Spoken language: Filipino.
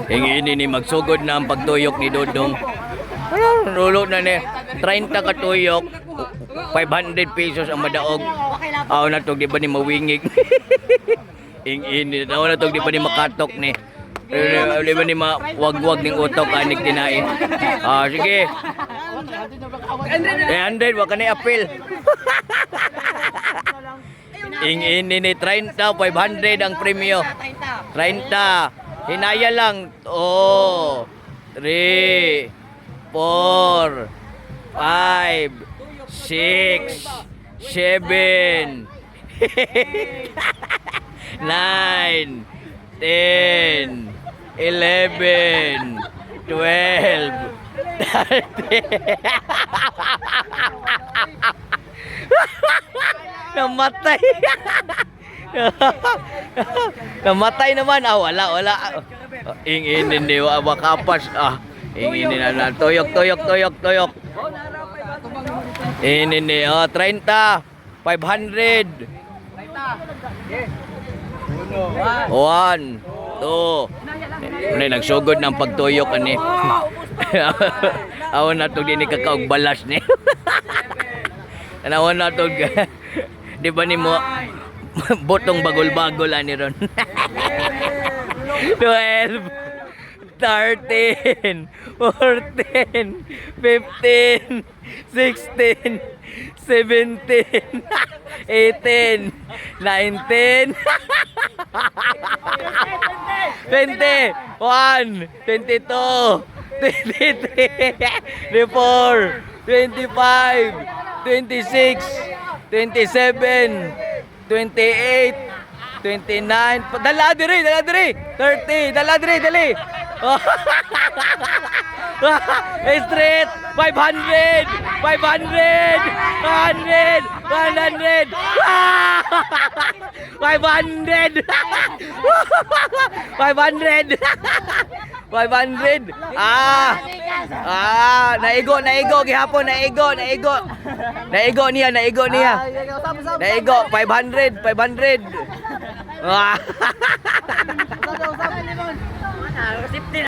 Hingin ni magsugod na ang pagtuyok ni Dodong. Nulo na ni 30 ka tuyok, 500 pesos ang madaog. Aw na tog di ba ni mawingig. Hingin aw na tog di ba ni makatok ni. Di ba ni mawagwag ning utok anik dinain. Sige. 300 wa ka ni appeal. Hingin ni 30, 500 ang premyo. 30. Hinaya lang. 3 4 5 6 7 9 10 11 12 13 Namatay. Namatay naman. Wala. Inginin ni wakapas. Inginin na. Tuyok. Inginin ni 30, 500. 1, 2. Nagsugod ng pagtuyok ani. Awan na to din kakaog balas ni. Anawan na to. Di ba ni mo botong bagol-bagol ani ron. 12, 13, 14, 15, 16, 17, 18, 19, 21, 22, 23, 24, 25, 26, 27, 28, 29, dala diri, 30, dala diri. Street 500, 500, 100, 500, 500, 500. Naigo gihapon, naigo niya. Naigo 500.